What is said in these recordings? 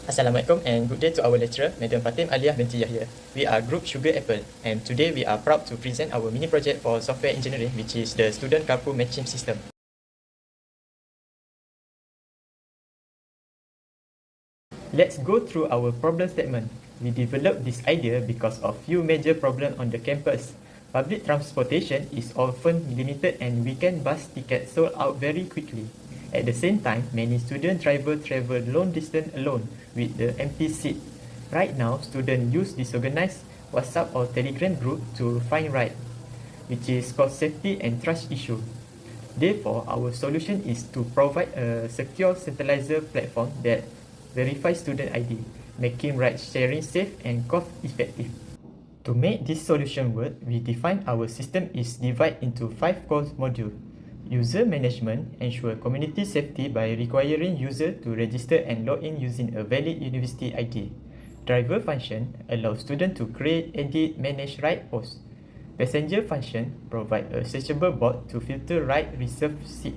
Assalamualaikum and good day to our lecturer, Madam Fatim Aliyah binti Yahya. We are Group Sugar Apple and today we are proud to present our mini project for software engineering, which is the student carpool matching system. Let's go through our problem statement. We developed this idea because of few major problems on the campus. Public transportation is often limited and weekend bus tickets sold out very quickly. At the same time, many student drivers travel long distance alone with the empty seat. Right now, students use disorganized WhatsApp or Telegram group to find ride, which is cost safety and trust issue. Therefore, our solution is to provide a secure centralizer platform that verifies student ID, making ride sharing safe and cost effective. To make this solution work, we define our system is divided into 5 core modules. User management ensure community safety by requiring user to register and log in using a valid university ID. Driver function allows student to create, edit, manage ride posts. Passenger function provide a searchable bot to filter ride reserved seat.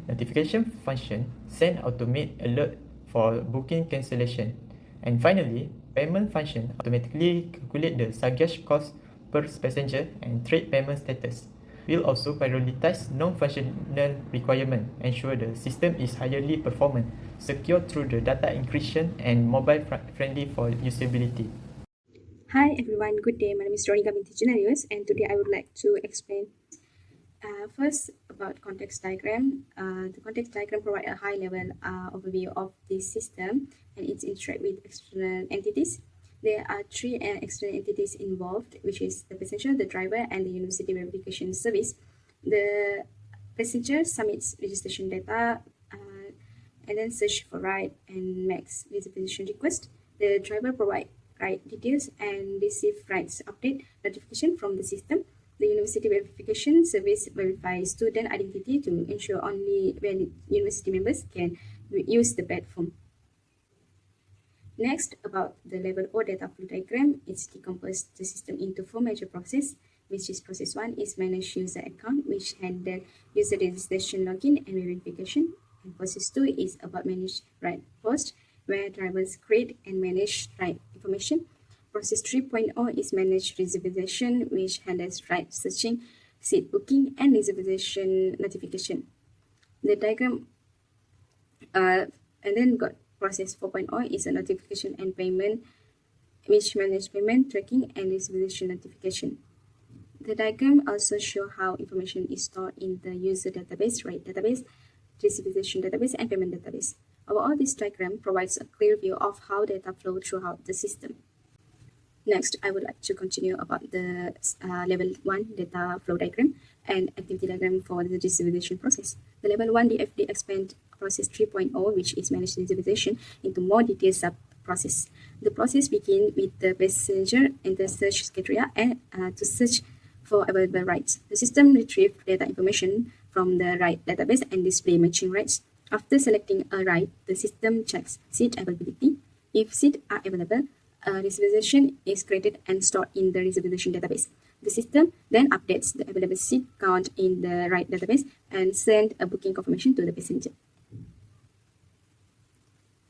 Notification function send automate alert for booking cancellation. And finally, payment function automatically calculate the surcharge cost per passenger and trade payment status. We'll also prioritize non-functional requirements, ensure the system is highly performant, secure through the data encryption, and mobile friendly for usability. Hi everyone, good day. My name is ROONEEHGAH binti JUNARIUS and today I would like to explain first about context diagram. The context diagram provides a high-level overview of this system and its interact with external entities. There are 3 external entities involved, which is the passenger, the driver, and the university verification service. The passenger submits registration data and then search for ride and makes reservation request. The driver provides ride details and receive rides update notification from the system. The university verification service verifies student identity to ensure only valid university members can use the platform. Next, about the level O data flow diagram, it's decomposed the system into 4 major processes, which is process 1 is manage user account, which handle user registration, login, and verification. And process 2 is about manage ride post, where drivers create and manage ride information. Process 3.0 is manage reservation, which handles ride searching, seat booking, and reservation notification. The diagram and then got process 4.0 is a notification and payment, which manage payment, tracking, and reservation notification. The diagram also shows how information is stored in the user database, ride database, reservation database, and payment database. Overall, this diagram provides a clear view of how data flow throughout the system. Next, I would like to continue about the level 1 data flow diagram and activity diagram for the reservation process. The level 1 DFD expands process 3.0, which is managed reservation, into more detailed sub-process. The process begins with the passenger and the search criteria and to search for available rides. The system retrieves data information from the ride database and display matching rides. After selecting a ride, the system checks seat availability. If seats are available, a reservation is created and stored in the reservation database. The system then updates the available seat count in the ride database and sends a booking confirmation to the passenger.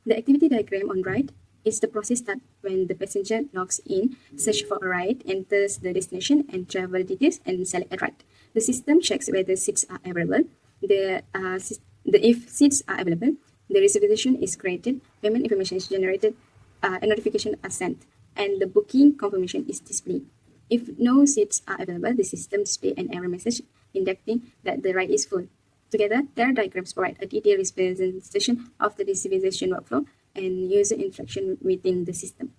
The activity diagram on right is the process that when the passenger logs in, search for a ride, enters the destination and travel details, and select a ride. The system checks whether seats are available. If seats are available, the reservation is created, payment information is generated, a notification are sent, and the booking confirmation is displayed. If no seats are available, the system displays an error message indicating that the ride is full. Together, their diagrams provide a detailed representation of the reservation workflow and user interaction within the system.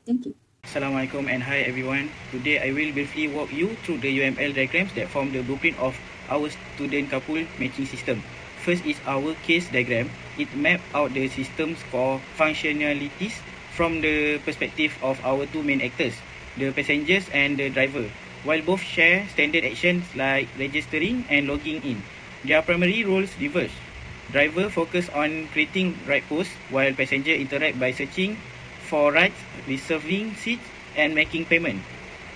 Thank you. Assalamualaikum and hi everyone. Today I will briefly walk you through the UML diagrams that form the blueprint of our student carpool matching system. First is our case diagram. It maps out the system's core functionalities from the perspective of our 2 main actors, the passengers and the driver. While both share standard actions like registering and logging in, their primary roles diverge. Driver focus on creating ride posts, while passenger interact by searching for rides, reserving seats, and making payment.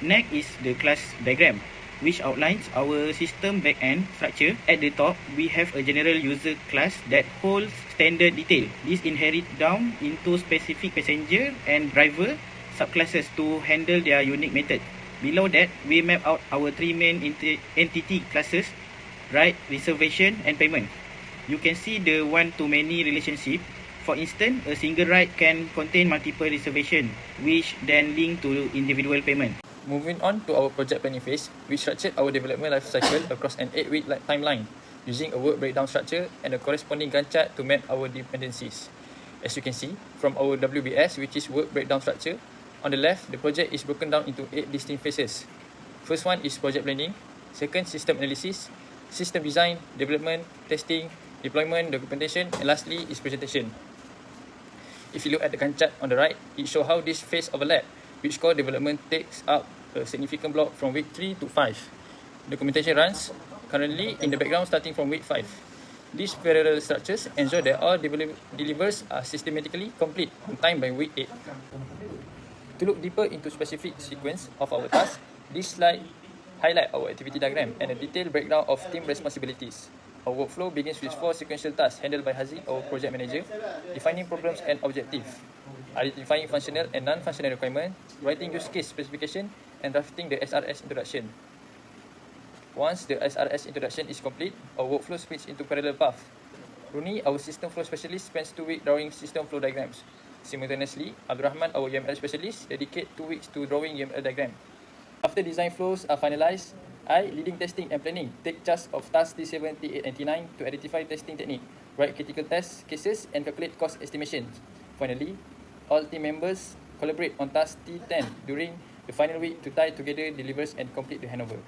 Next is the class diagram. which outlines our system backend structure. At the top, we have a general user class that holds standard detail. This inherits down into specific passenger and driver subclasses to handle their unique method. Below that, we map out our three main entity classes: ride, reservation, and payment. You can see the one-to-many relationship. For instance, a single ride can contain multiple reservations, which then link to individual payment. Moving on to our project planning phase, we structured our development life cycle across an 8-week timeline using a work breakdown structure and a corresponding Gantt chart to map our dependencies. As you can see, from our WBS, which is work breakdown structure, on the left, the project is broken down into 8 distinct phases. First one is project planning, second, system analysis, system design, development, testing, deployment, documentation, and lastly is presentation. If you look at the Gantt chart on the right, it shows how this phase overlap, which core development takes up a significant block from week 3 to 5. Documentation runs currently in the background starting from week 5. These parallel structures ensure that all delivers are systematically complete on time by week 8. To look deeper into specific sequence of our tasks, this slide highlights our activity diagram and a detailed breakdown of team responsibilities. Our workflow begins with 4 sequential tasks handled by Haziq, our project manager: defining problems and objectives, identifying functional and non-functional requirements, writing use case specification, and drafting the SRS introduction. Once the SRS introduction is complete, our workflow splits into parallel paths. Rooney, our system flow specialist, spends 2 weeks drawing system flow diagrams. Simultaneously, RAHMAN, our UML specialist, dedicates 2 weeks to drawing UML diagram. After design flows are finalized, I, leading testing and planning, take charge of tasks T7, T8, and T9 to identify testing technique, write critical test cases, and calculate cost estimations. Finally, all team members collaborate on task T10 during the final week to tie together delivers and complete the handover.